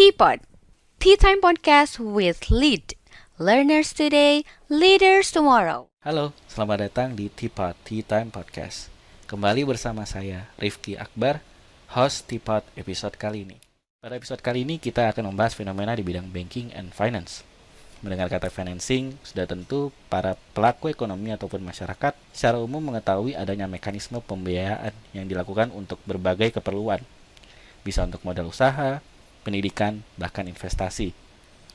Teapot, Tea Time Podcast with Lead. Learners today, leaders tomorrow. Halo, selamat datang di Teapot Tea Time Podcast. Kembali bersama saya, Rifki Akbar, host Teapot episode kali ini. Pada episode kali ini kita akan membahas fenomena di bidang banking and finance. Mendengar kata financing, sudah tentu para pelaku ekonomi ataupun masyarakat secara umum mengetahui adanya mekanisme pembiayaan yang dilakukan untuk berbagai keperluan. Bisa untuk modal usaha, pendidikan, bahkan investasi.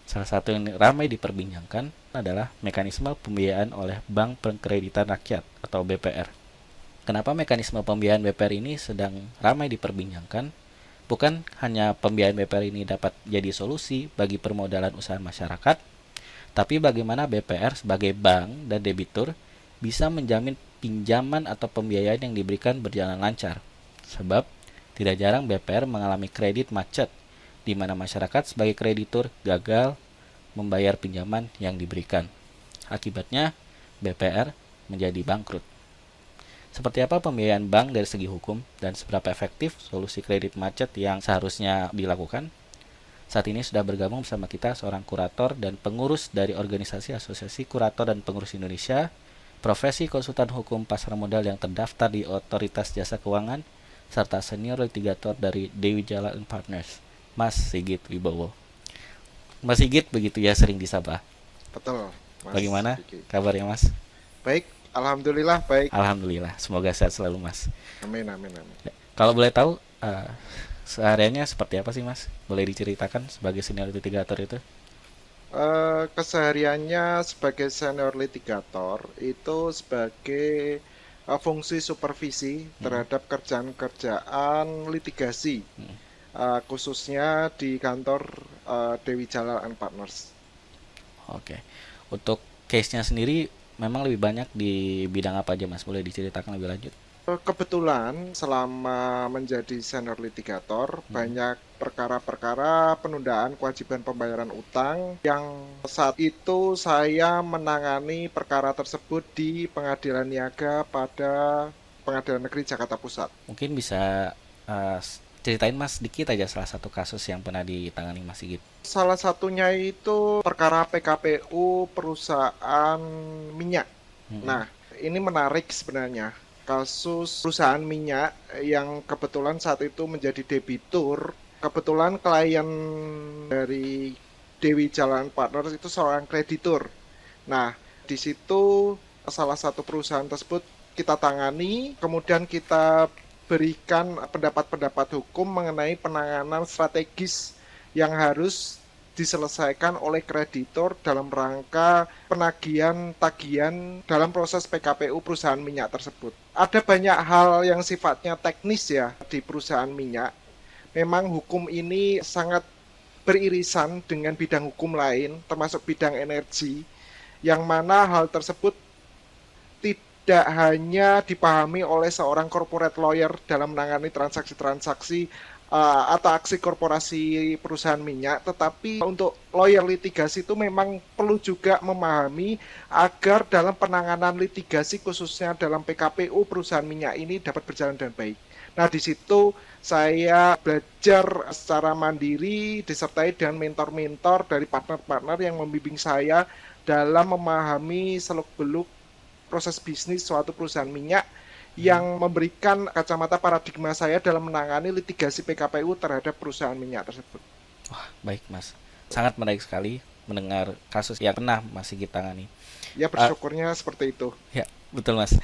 Salah satu yang ramai diperbincangkan adalah mekanisme pembiayaan oleh Bank Pengkreditan Rakyat atau BPR. Kenapa mekanisme pembiayaan BPR ini sedang ramai diperbincangkan? Bukan hanya pembiayaan BPR ini dapat jadi solusi bagi permodalan usaha masyarakat, tapi bagaimana BPR sebagai bank dan debitur bisa menjamin pinjaman atau pembiayaan yang diberikan berjalan lancar. Sebab tidak jarang BPR mengalami kredit macet, di mana masyarakat sebagai kreditur gagal membayar pinjaman yang diberikan. Akibatnya, BPR menjadi bangkrut. Seperti apa pembiayaan bank dari segi hukum dan seberapa efektif solusi kredit macet yang seharusnya dilakukan? Saat ini sudah bergabung bersama kita seorang kurator dan pengurus dari organisasi Asosiasi Kurator dan Pengurus Indonesia, profesi konsultan hukum pasar modal yang terdaftar di Otoritas Jasa Keuangan, serta senior litigator dari Dewi Jalal & Partners, Mas Sigit Wibowo. Mas Sigit begitu ya sering disapa. Betul, Mas. Bagaimana Diki. kabarnya Mas? Baik, alhamdulillah baik. Alhamdulillah, semoga sehat selalu Mas. Amin, amin, amin. Kalau boleh tahu, sehariannya seperti apa sih Mas? Boleh diceritakan sebagai senior litigator itu? Kesehariannya sebagai senior litigator itu sebagai fungsi supervisi terhadap kerjaan-kerjaan litigasi, khususnya di kantor Dewi Jalal & Partners. Oke. Untuk case-nya sendiri memang lebih banyak di bidang apa aja Mas? Boleh diceritakan lebih lanjut? Kebetulan selama menjadi senior litigator banyak perkara-perkara penundaan kewajiban pembayaran utang yang saat itu saya menangani perkara tersebut di Pengadilan Niaga pada Pengadilan Negeri Jakarta Pusat. Mungkin bisa ceritain Mas dikit aja salah satu kasus yang pernah ditangani Mas Sigit. Salah satunya itu perkara PKPU perusahaan minyak. Nah, ini menarik sebenarnya. Kasus perusahaan minyak yang kebetulan saat itu menjadi debitur. Kebetulan klien dari Dewi Jalal & Partners itu seorang kreditur. Nah, di situ salah satu perusahaan tersebut kita tangani, kemudian kita berikan pendapat-pendapat hukum mengenai penanganan strategis yang harus diselesaikan oleh kreditor dalam rangka penagihan tagihan dalam proses PKPU perusahaan minyak tersebut. Ada banyak hal yang sifatnya teknis ya di perusahaan minyak. Memang hukum ini sangat beririsan dengan bidang hukum lain, termasuk bidang energi, yang mana hal tersebut tidak hanya dipahami oleh seorang corporate lawyer dalam menangani transaksi-transaksi atau aksi korporasi perusahaan minyak, tetapi untuk lawyer litigasi itu memang perlu juga memahami agar dalam penanganan litigasi khususnya dalam PKPU perusahaan minyak ini dapat berjalan dengan baik. Nah, di situ saya belajar secara mandiri disertai dengan mentor-mentor dari partner-partner yang membimbing saya dalam memahami seluk-beluk proses bisnis suatu perusahaan minyak yang memberikan kacamata paradigma saya dalam menangani litigasi PKPU terhadap perusahaan minyak tersebut. Wah, baik Mas. Sangat menarik sekali mendengar kasus yang pernah Mas Sigit tangani. Ya, bersyukurnya seperti itu. Ya, betul Mas.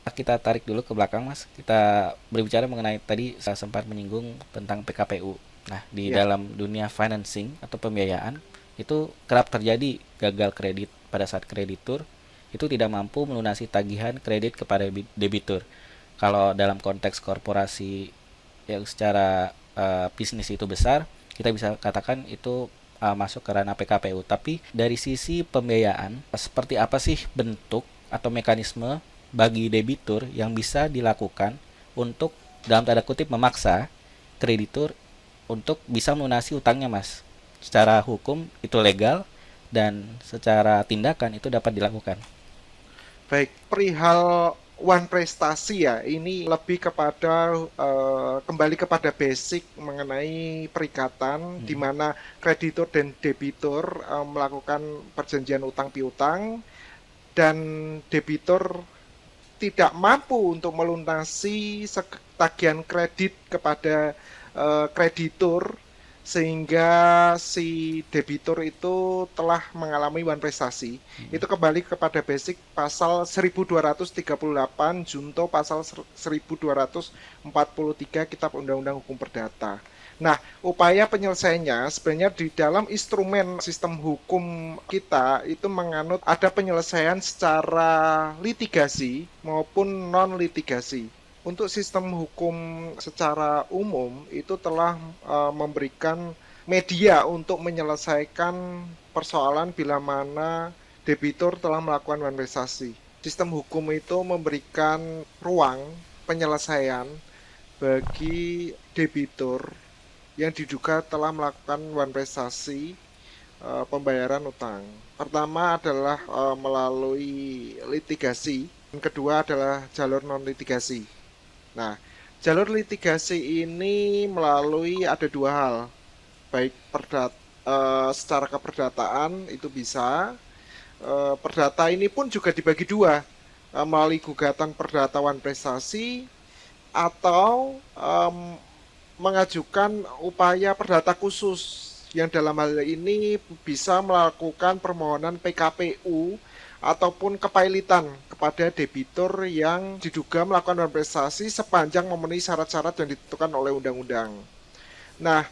Kita tarik dulu ke belakang Mas. Kita berbicara mengenai tadi saya sempat menyinggung tentang PKPU. Nah, di dalam dunia financing atau pembiayaan itu kerap terjadi gagal kredit pada saat kreditur itu tidak mampu melunasi tagihan kredit kepada debitur. Kalau dalam konteks korporasi yang secara bisnis itu besar, kita bisa katakan itu masuk ke ranah PKPU. Tapi dari sisi pembiayaan, seperti apa sih bentuk atau mekanisme bagi debitur yang bisa dilakukan untuk dalam tanda kutip memaksa kreditur untuk bisa melunasi utangnya Mas? Secara hukum itu legal dan secara tindakan itu dapat dilakukan. Baik, perihal one prestasi ya, ini lebih kepada kembali kepada basic mengenai perikatan di mana kreditur dan debitur melakukan perjanjian utang piutang dan debitur tidak mampu untuk melunasi tagihan kredit kepada kreditur sehingga si debitur itu telah mengalami one prestasi. Itu kembali kepada basic pasal 1238 junto pasal 1243 Kitab Undang-Undang Hukum Perdata. Nah, upaya penyelesaiannya sebenarnya di dalam instrumen sistem hukum kita itu menganut ada penyelesaian secara litigasi maupun non-litigasi. Untuk sistem hukum secara umum itu telah memberikan media untuk menyelesaikan persoalan bila mana debitur telah melakukan one prestasi. Sistem hukum itu memberikan ruang penyelesaian bagi debitur yang diduga telah melakukan one prestasi pembayaran utang. Pertama adalah melalui litigasi, yang kedua adalah jalur non-litigasi. Nah, jalur litigasi ini melalui ada dua hal, baik secara keperdataan itu bisa, perdata ini pun juga dibagi dua, melalui gugatan perdata one prestasi atau mengajukan upaya perdata khusus yang dalam hal ini bisa melakukan permohonan PKPU ataupun kepailitan kepada debitur yang diduga melakukan one prestasi sepanjang memenuhi syarat-syarat yang ditentukan oleh undang-undang. Nah,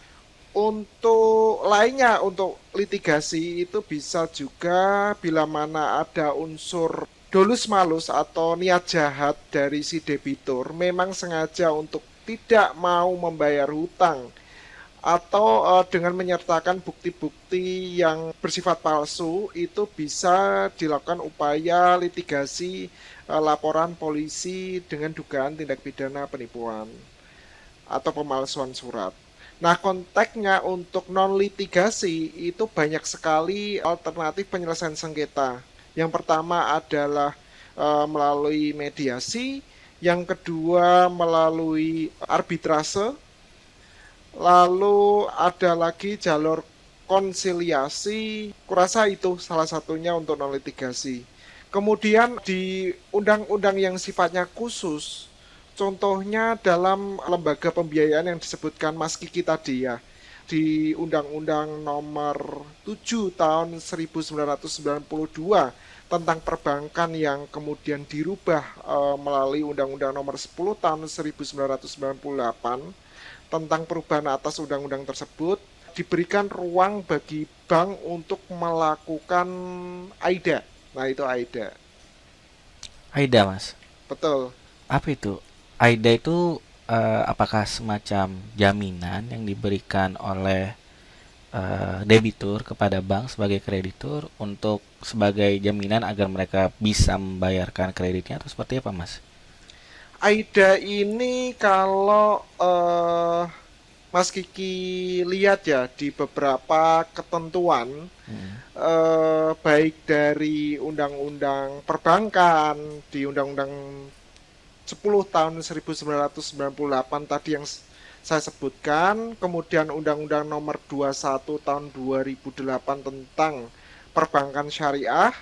untuk lainnya, untuk litigasi itu bisa juga bila mana ada unsur dolus malus atau niat jahat dari si debitur, memang sengaja untuk tidak mau membayar hutang atau dengan menyertakan bukti-bukti yang bersifat palsu, itu bisa dilakukan upaya litigasi laporan polisi dengan dugaan tindak pidana penipuan atau pemalsuan surat. Nah, konteksnya untuk non-litigasi itu banyak sekali alternatif penyelesaian sengketa. Yang pertama adalah melalui mediasi, yang kedua melalui arbitrase, lalu ada lagi jalur konsiliasi, kurasa itu salah satunya untuk non-litigasi. Kemudian di undang-undang yang sifatnya khusus, contohnya dalam lembaga pembiayaan yang disebutkan Mas Kiki tadi ya, di Undang-Undang Nomor 7 Tahun 1992 tentang perbankan yang kemudian dirubah melalui Undang-Undang Nomor 10 Tahun 1998 tentang perubahan atas undang-undang tersebut, diberikan ruang bagi bank untuk melakukan AIDA. Nah, itu AIDA. AIDA, Mas. Betul. Apa itu? AIDA itu apakah semacam jaminan yang diberikan oleh debitur kepada bank sebagai kreditur untuk sebagai jaminan agar mereka bisa membayarkan kreditnya atau seperti apa, Mas? AIDA ini kalau Mas Kiki lihat ya di beberapa ketentuan, baik dari Undang-Undang Perbankan, di Undang-Undang 10 tahun 1998 tadi yang saya sebutkan, kemudian Undang-Undang Nomor 21 tahun 2008 tentang perbankan syariah,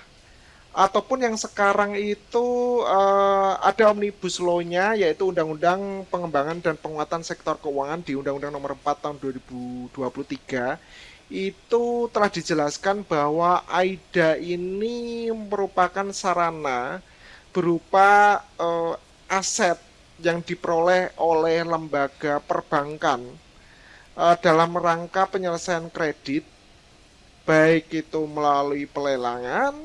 ataupun yang sekarang itu ada Omnibus Law-nya, yaitu Undang-Undang Pengembangan dan Penguatan Sektor Keuangan di Undang-Undang Nomor 4 tahun 2023, itu telah dijelaskan bahwa AIDA ini merupakan sarana berupa aset yang diperoleh oleh lembaga perbankan dalam rangka penyelesaian kredit, baik itu melalui pelelangan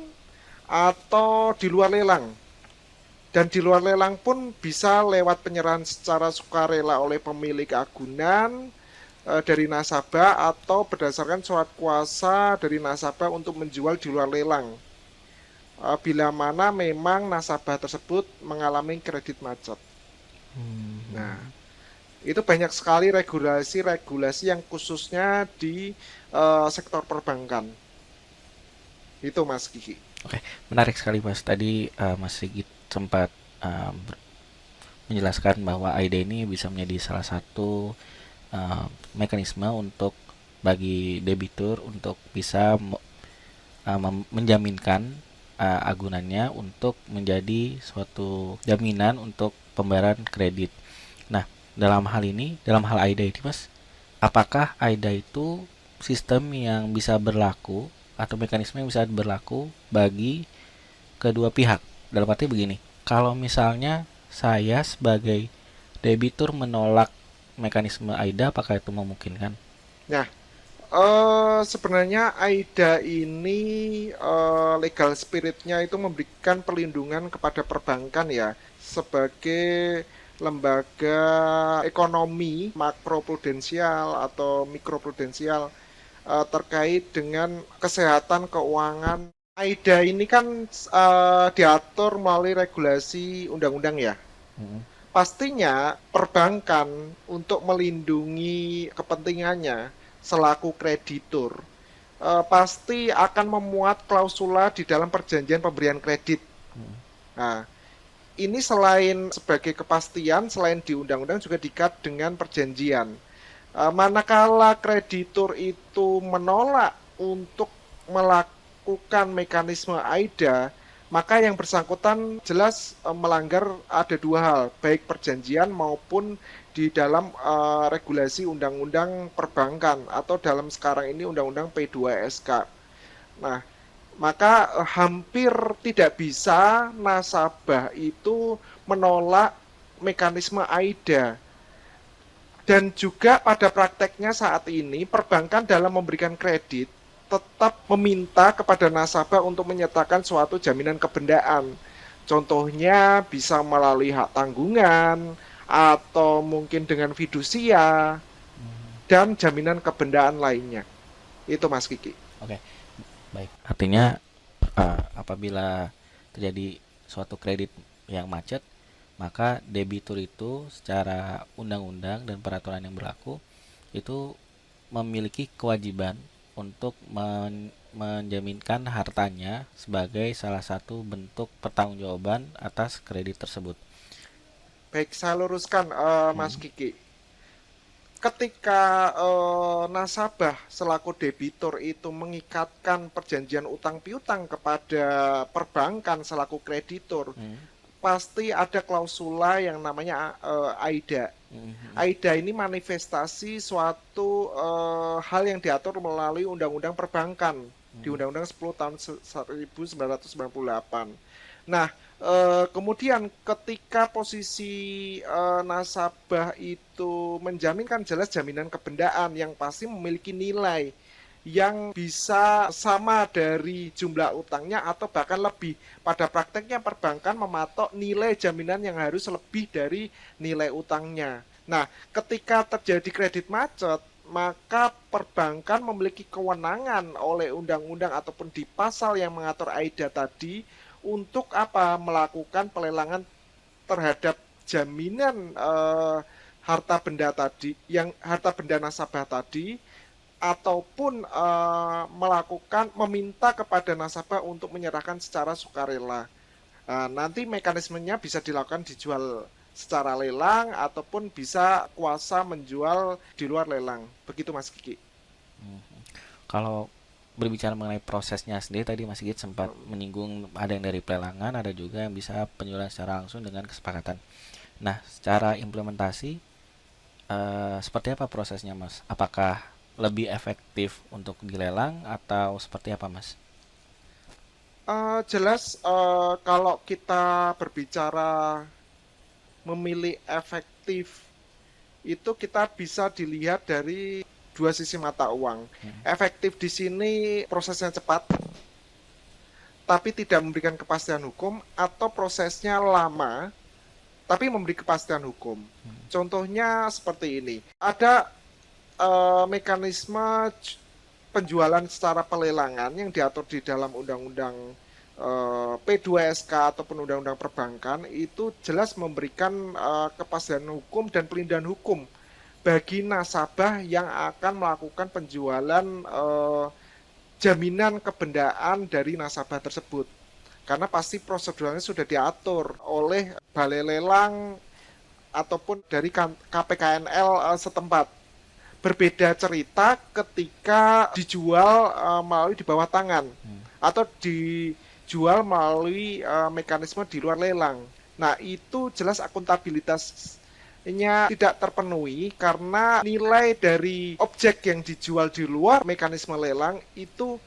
atau di luar lelang. Dan di luar lelang pun bisa lewat penyerahan secara sukarela oleh pemilik agunan dari nasabah atau berdasarkan surat kuasa dari nasabah untuk menjual di luar lelang. Bila mana memang nasabah tersebut mengalami kredit macet. Nah, itu banyak sekali regulasi-regulasi yang khususnya di sektor perbankan. Itu Mas Kiki. Oke, menarik sekali, Mas. Tadi Mas Sigit sempat menjelaskan bahwa AIDA ini bisa menjadi salah satu mekanisme untuk bagi debitur untuk bisa menjaminkan agunannya untuk menjadi suatu jaminan untuk pembayaran kredit. Nah, dalam hal AIDA ini Mas, apakah AIDA itu sistem yang bisa berlaku atau mekanisme yang bisa berlaku bagi kedua pihak? Dalam arti begini, kalau misalnya saya sebagai debitur menolak mekanisme AIDA, apakah itu memungkinkan? Nah, sebenarnya AIDA ini legal spiritnya itu memberikan perlindungan kepada perbankan ya sebagai lembaga ekonomi makroprudensial atau mikroprudensial terkait dengan kesehatan keuangan. AIDA ini kan diatur melalui regulasi undang-undang ya. Pastinya perbankan untuk melindungi kepentingannya selaku kreditur pasti akan memuat klausula di dalam perjanjian pemberian kredit. Nah, ini selain sebagai kepastian, selain di undang-undang juga diikat dengan perjanjian. Manakala kreditur itu menolak untuk melakukan mekanisme AIDA, maka yang bersangkutan jelas melanggar ada dua hal, baik perjanjian maupun di dalam regulasi undang-undang perbankan atau dalam sekarang ini undang-undang P2SK. Nah, maka hampir tidak bisa nasabah itu menolak mekanisme AIDA. Dan juga pada prakteknya saat ini perbankan dalam memberikan kredit tetap meminta kepada nasabah untuk menyertakan suatu jaminan kebendaan. Contohnya bisa melalui hak tanggungan atau mungkin dengan fidusia dan jaminan kebendaan lainnya. Itu Mas Kiki. Oke, baik. Artinya apabila terjadi suatu kredit yang macet, maka debitur itu secara undang-undang dan peraturan yang berlaku itu memiliki kewajiban untuk menjaminkan hartanya sebagai salah satu bentuk pertanggungjawaban atas kredit tersebut. Baik, saya luruskan Mas Kiki. Ketika nasabah selaku debitur itu mengikatkan perjanjian utang piutang kepada perbankan selaku kreditur, pasti ada klausula yang namanya AIDA. AIDA ini manifestasi suatu hal yang diatur melalui Undang-Undang Perbankan di Undang-Undang 10 tahun 1998. Nah, kemudian ketika posisi nasabah itu menjaminkan jelas jaminan kebendaan yang pasti memiliki nilai yang bisa sama dari jumlah utangnya atau bahkan lebih. Pada prakteknya perbankan mematok nilai jaminan yang harus lebih dari nilai utangnya. Nah, ketika terjadi kredit macet, maka perbankan memiliki kewenangan oleh undang-undang ataupun di pasal yang mengatur AIDA tadi untuk apa? Melakukan pelelangan terhadap jaminan harta benda tadi, yang harta benda nasabah tadi, ataupun meminta kepada nasabah untuk menyerahkan secara sukarela. Nanti mekanismenya bisa dilakukan dijual secara lelang ataupun bisa kuasa menjual di luar lelang. Begitu Mas Kiki. Kalau berbicara mengenai prosesnya sendiri, tadi Mas Sigit sempat menyinggung ada yang dari pelelangan, ada juga yang bisa penjualan secara langsung dengan kesepakatan. Nah, secara implementasi seperti apa prosesnya Mas? Apakah lebih efektif untuk dilelang atau seperti apa Mas? Jelas kalau kita berbicara memilih efektif itu kita bisa dilihat dari dua sisi mata uang. Efektif di sini prosesnya cepat, tapi tidak memberikan kepastian hukum, atau prosesnya lama, tapi memberi kepastian hukum. Contohnya seperti ini. Ada mekanisme penjualan secara pelelangan yang diatur di dalam Undang-Undang P2SK ataupun Undang-Undang Perbankan itu jelas memberikan kepastian hukum dan pelindungan hukum bagi nasabah yang akan melakukan penjualan jaminan kebendaan dari nasabah tersebut. karena pasti prosedurnya sudah diatur oleh balai lelang ataupun dari KPKNL setempat. Berbeda cerita ketika dijual melalui di bawah tangan atau dijual melalui mekanisme di luar lelang. Nah, itu jelas akuntabilitasnya tidak terpenuhi karena nilai dari objek yang dijual di luar mekanisme lelang itu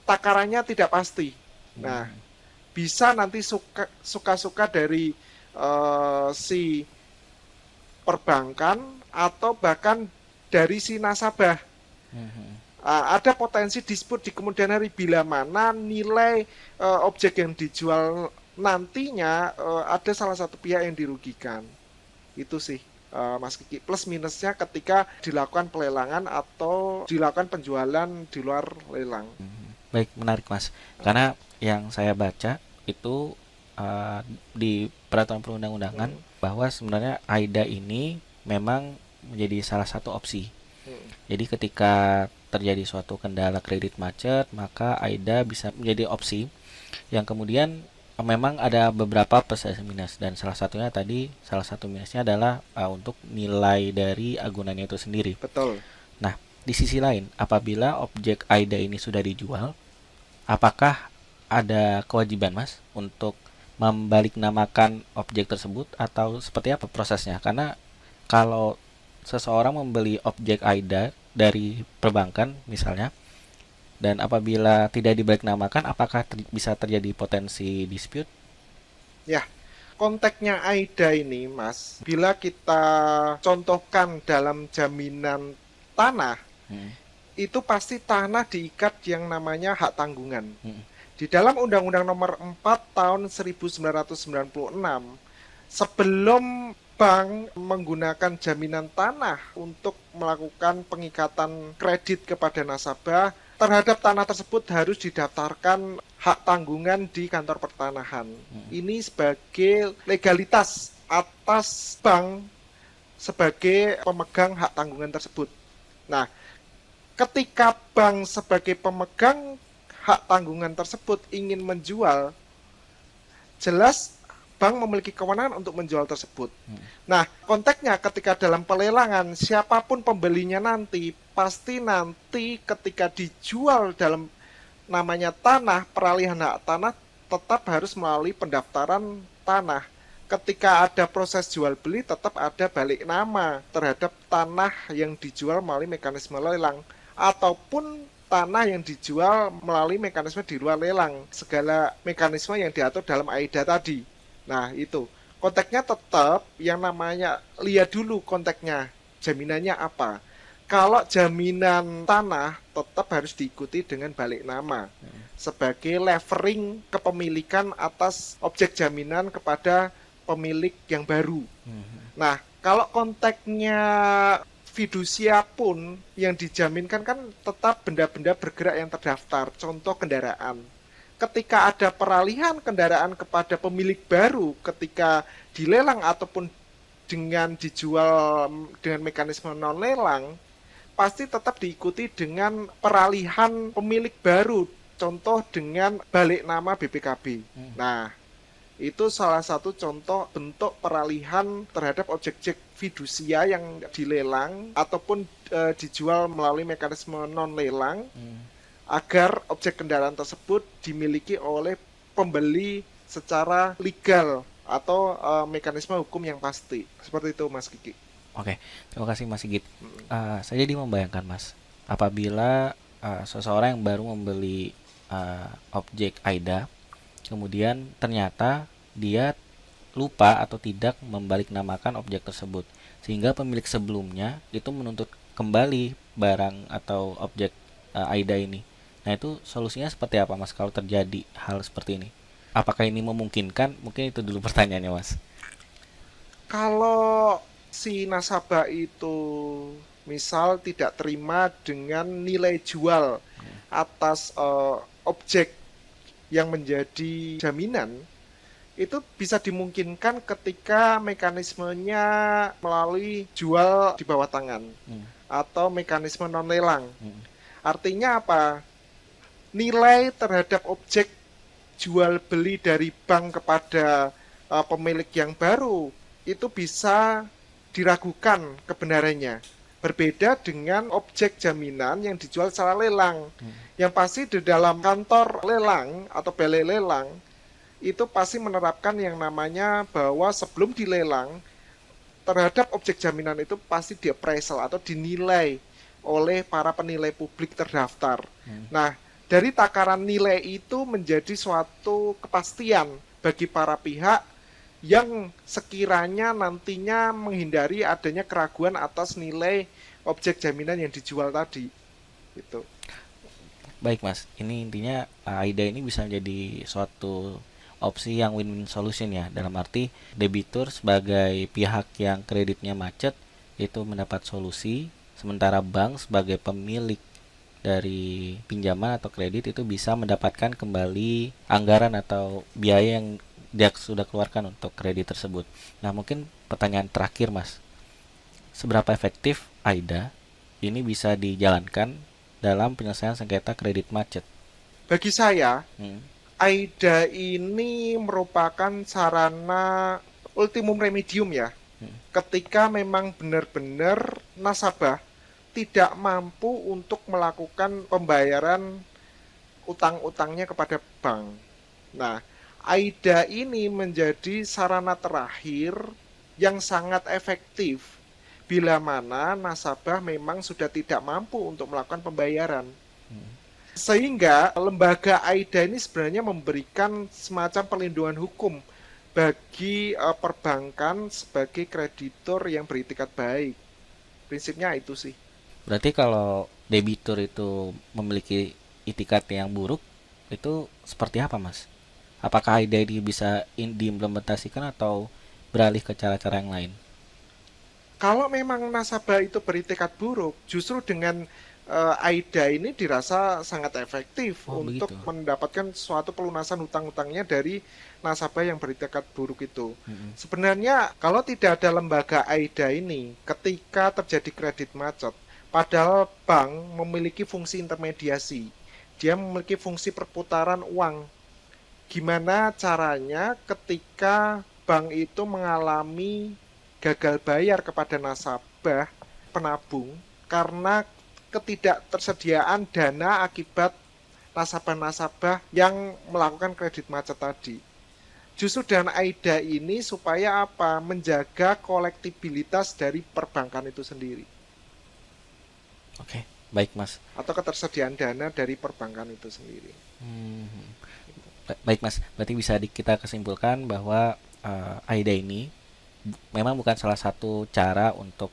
takarannya tidak pasti. Nah, bisa nanti suka-suka dari si perbankan atau bahkan dari si nasabah. Ada potensi dispute di kemudian hari bila mana nilai objek yang dijual nantinya ada salah satu pihak yang dirugikan. Itu sih Mas Kiki. Plus minusnya ketika dilakukan pelelangan atau dilakukan penjualan di luar lelang. Baik, menarik Mas. Karena yang saya baca itu di peraturan perundang-undangan bahwa sebenarnya AIDA ini memang menjadi salah satu opsi. Jadi ketika terjadi suatu kendala kredit macet, maka AIDA bisa menjadi opsi yang kemudian memang ada beberapa plus dan minus, dan salah satunya tadi, salah satu minusnya adalah untuk nilai dari agunannya itu sendiri. Betul. Nah, di sisi lain, apabila objek AIDA ini sudah dijual, apakah ada kewajiban Mas untuk membaliknamakan objek tersebut atau seperti apa prosesnya? Karena kalau seseorang membeli objek AIDA dari perbankan misalnya, dan apabila tidak dibaliknamakan, apakah bisa terjadi potensi dispute? Ya, konteksnya AIDA ini Mas, bila kita contohkan dalam jaminan tanah, itu pasti tanah diikat yang namanya hak tanggungan. Di dalam Undang-Undang Nomor 4 Tahun 1996, sebelum bank menggunakan jaminan tanah untuk melakukan pengikatan kredit kepada nasabah, terhadap tanah tersebut harus didaftarkan hak tanggungan di kantor pertanahan. Ini sebagai legalitas atas bank sebagai pemegang hak tanggungan tersebut. Nah, ketika bank sebagai pemegang hak tanggungan tersebut ingin menjual, jelas bank memiliki kewenangan untuk menjual tersebut. Nah, konteksnya ketika dalam pelelangan, siapapun pembelinya nanti, pasti nanti ketika dijual dalam namanya tanah, peralihan hak tanah, tetap harus melalui pendaftaran tanah. Ketika ada proses jual beli, tetap ada balik nama terhadap tanah yang dijual melalui mekanisme lelang, ataupun tanah yang dijual melalui mekanisme di luar lelang, segala mekanisme yang diatur dalam AIDA tadi. Nah, itu konteksnya tetap yang namanya, lihat dulu konteksnya, jaminannya apa. Kalau jaminan tanah tetap harus diikuti dengan balik nama sebagai levering kepemilikan atas objek jaminan kepada pemilik yang baru. Nah, kalau konteksnya fidusia pun yang dijaminkan kan tetap benda-benda bergerak yang terdaftar, contoh kendaraan. Ketika ada peralihan kendaraan kepada pemilik baru ketika dilelang ataupun dengan dijual dengan mekanisme non lelang, pasti tetap diikuti dengan peralihan pemilik baru, contoh dengan balik nama BPKB. Nah, itu salah satu contoh bentuk peralihan terhadap objek-objek fidusia yang dilelang ataupun dijual melalui mekanisme non lelang, agar objek kendaraan tersebut dimiliki oleh pembeli secara legal atau mekanisme hukum yang pasti. Seperti itu Mas Kiki. Oke, terima kasih Mas Sigit. Saya jadi membayangkan Mas, apabila seseorang yang baru membeli objek AIDA, kemudian ternyata dia lupa atau tidak membaliknamakan objek tersebut, sehingga pemilik sebelumnya itu menuntut kembali barang atau objek AIDA ini. Nah, itu solusinya seperti apa Mas kalau terjadi hal seperti ini? Apakah ini memungkinkan? Mungkin itu dulu pertanyaannya Mas. Kalau si nasabah itu misal tidak terima dengan nilai jual atas objek yang menjadi jaminan, itu bisa dimungkinkan ketika mekanismenya melalui jual di bawah tangan atau mekanisme non lelang. Artinya apa? Nilai terhadap objek jual beli dari bank kepada pemilik yang baru itu bisa diragukan kebenarannya. Berbeda dengan objek jaminan yang dijual secara lelang. Yang pasti di dalam kantor lelang atau balai lelang itu pasti menerapkan yang namanya bahwa sebelum dilelang terhadap objek jaminan itu pasti diappraisal atau dinilai oleh para penilai publik terdaftar. Nah, dari takaran nilai itu menjadi suatu kepastian bagi para pihak yang sekiranya nantinya menghindari adanya keraguan atas nilai objek jaminan yang dijual tadi. Gitu. Baik Mas, ini intinya AIDA ini bisa menjadi suatu opsi yang win-win solution ya, dalam arti debitur sebagai pihak yang kreditnya macet itu mendapat solusi, sementara bank sebagai pemilik dari pinjaman atau kredit itu bisa mendapatkan kembali anggaran atau biaya yang dia sudah keluarkan untuk kredit tersebut. Nah, mungkin pertanyaan terakhir Mas, seberapa efektif AIDA ini bisa dijalankan dalam penyelesaian sengketa kredit macet? Bagi saya, AIDA ini merupakan sarana ultimum remedium ya. Ketika memang benar-benar nasabah tidak mampu untuk melakukan pembayaran utang-utangnya kepada bank. Nah, AIDA ini menjadi sarana terakhir yang sangat efektif bila mana nasabah memang sudah tidak mampu untuk melakukan pembayaran. Sehingga lembaga AIDA ini sebenarnya memberikan semacam perlindungan hukum bagi perbankan sebagai kreditur yang beritikat baik. Prinsipnya itu sih. Berarti kalau debitur itu memiliki itikat yang buruk, itu seperti apa Mas? Apakah AIDA ini bisa diimplementasikan atau beralih ke cara-cara yang lain? Kalau memang nasabah itu beritikat buruk, justru dengan AIDA ini dirasa sangat efektif untuk begitu. mendapatkan suatu pelunasan hutang-hutangnya dari nasabah yang beritikat buruk itu. Sebenarnya kalau tidak ada lembaga AIDA ini, ketika terjadi kredit macet, padahal bank memiliki fungsi intermediasi, dia memiliki fungsi perputaran uang. Gimana caranya ketika bank itu mengalami gagal bayar kepada nasabah penabung karena ketidaktersediaan dana akibat nasabah-nasabah yang melakukan kredit macet tadi. Justru dengan AIDA ini supaya apa? Menjaga kolektibilitas dari perbankan itu sendiri. Oke, baik Mas. Atau ketersediaan dana dari perbankan itu sendiri. Baik Mas, berarti bisa kita kesimpulkan bahwa AIDA ini memang bukan salah satu cara untuk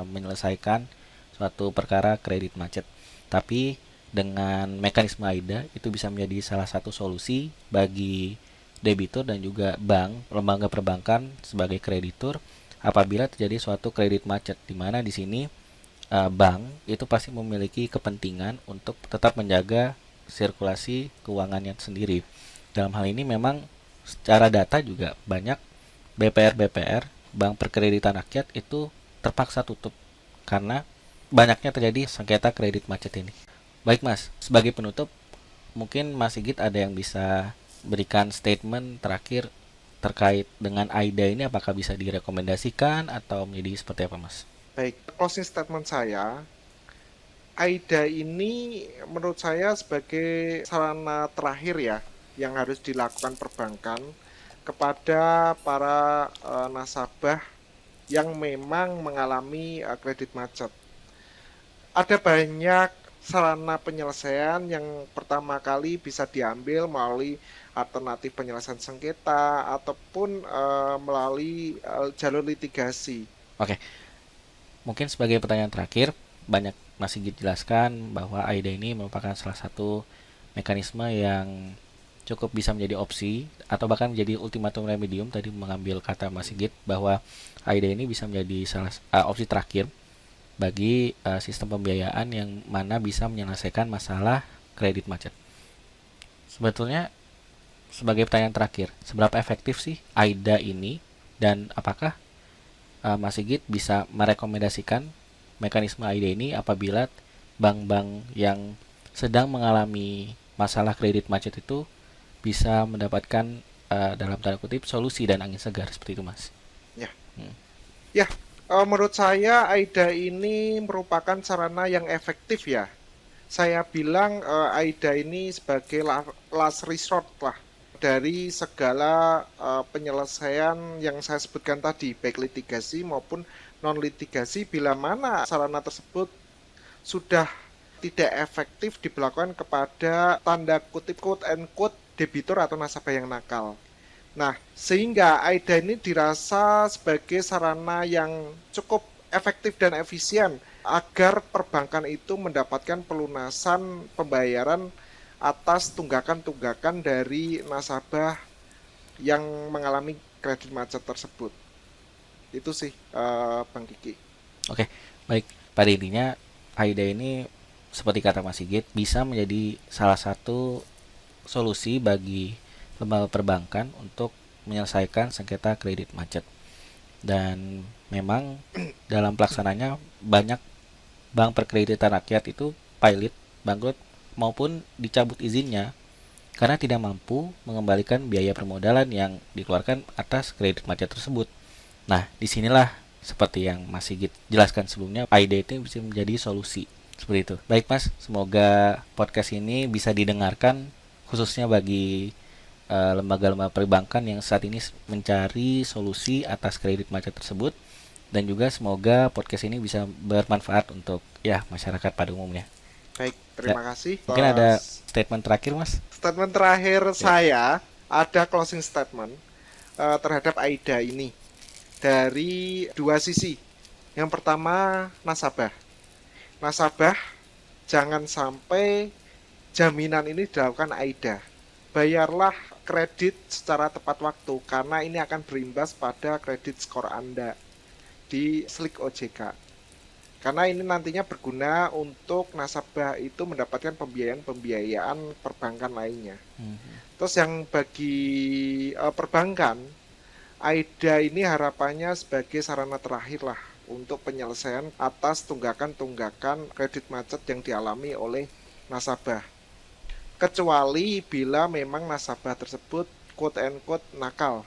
menyelesaikan suatu perkara kredit macet, tapi dengan mekanisme AIDA itu bisa menjadi salah satu solusi bagi debitur dan juga bank, lembaga perbankan sebagai kreditur apabila terjadi suatu kredit macet, di mana di sini bank itu pasti memiliki kepentingan untuk tetap menjaga sirkulasi keuangannya sendiri. Dalam hal ini memang secara data juga banyak BPR bank perkreditan rakyat itu terpaksa tutup karena banyaknya terjadi sengketa kredit macet ini. Baik Mas, sebagai penutup mungkin Mas Sigit ada yang bisa berikan statement terakhir terkait dengan AIDA ini, apakah bisa direkomendasikan atau menjadi seperti apa Mas? Baik, closing statement saya, AIDA ini menurut saya sebagai sarana terakhir ya yang harus dilakukan perbankan kepada para nasabah yang memang mengalami kredit macet. Ada banyak sarana penyelesaian yang pertama kali bisa diambil melalui alternatif penyelesaian sengketa ataupun melalui jalur litigasi. Oke, mungkin sebagai pertanyaan terakhir, banyak masih dijelaskan bahwa AIDA ini merupakan salah satu mekanisme yang cukup bisa menjadi opsi atau bahkan menjadi ultimatum remedium. Tadi mengambil kata Mas Sigit bahwa AIDA ini bisa menjadi salah opsi terakhir bagi sistem pembiayaan yang mana bisa menyelesaikan masalah kredit macet. Sebetulnya sebagai pertanyaan terakhir, seberapa efektif sih AIDA ini dan apakah Mas Sigit bisa merekomendasikan mekanisme AIDA ini apabila bank-bank yang sedang mengalami masalah kredit macet itu bisa mendapatkan dalam tanda kutip solusi dan angin segar seperti itu, Mas. Ya, Hmm. ya. Menurut saya AIDA ini merupakan sarana yang efektif ya. Saya bilang AIDA ini sebagai last resort lah dari segala penyelesaian yang saya sebutkan tadi, baik litigasi maupun non-litigasi, bila mana sarana tersebut sudah tidak efektif diberlakukan kepada tanda kutip quote and quote debitur atau nasabah yang nakal. Nah, sehingga AIDA ini dirasa sebagai sarana yang cukup efektif dan efisien agar perbankan itu mendapatkan pelunasan pembayaran atas tunggakan-tunggakan dari nasabah yang mengalami kredit macet tersebut. Itu sih, Bang Kiki. Oke, baik. Pada intinya AIDA ini seperti kata Mas Sigit bisa menjadi salah satu solusi bagi lembaga perbankan untuk menyelesaikan sengketa kredit macet. Dan memang dalam pelaksananya banyak bank perkreditan rakyat itu pilot, bangkrut maupun dicabut izinnya karena tidak mampu mengembalikan biaya permodalan yang dikeluarkan atas kredit macet tersebut. Nah, disinilah seperti yang Mas Sigit jelaskan sebelumnya, AIDA itu bisa menjadi solusi. Seperti itu. Baik Mas, semoga podcast ini bisa didengarkan khususnya bagi lembaga-lembaga perbankan yang saat ini mencari solusi atas kredit macet tersebut, dan juga semoga podcast ini bisa bermanfaat untuk ya masyarakat pada umumnya. Baik, terima kasih. Mungkin ada statement terakhir, Mas? Statement terakhir saya ada closing statement terhadap AIDA ini dari dua sisi. Yang pertama, nasabah. Nasabah, jangan sampai jaminan ini dilakukan AIDA. Bayarlah kredit secara tepat waktu karena ini akan berimbas pada kredit skor Anda di Slik OJK. Karena ini nantinya berguna untuk nasabah itu mendapatkan pembiayaan perbankan lainnya. Terus yang bagi perbankan, AIDA ini harapannya sebagai sarana terakhir lah untuk penyelesaian atas tunggakan-tunggakan kredit macet yang dialami oleh nasabah. Kecuali bila memang nasabah tersebut quote and quote nakal.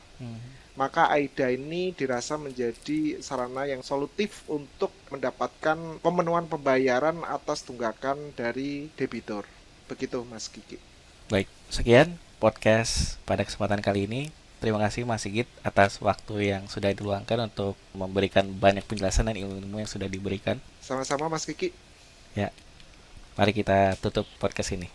Maka AIDA ini dirasa menjadi sarana yang solutif untuk mendapatkan pemenuhan pembayaran atas tunggakan dari debitur. Begitu Mas Kiki. Baik, sekian podcast pada kesempatan kali ini. Terima kasih Mas Sigit atas waktu yang sudah diluangkan untuk memberikan banyak penjelasan dan ilmu yang sudah diberikan. Sama-sama Mas Kiki. Ya, mari kita tutup podcast ini.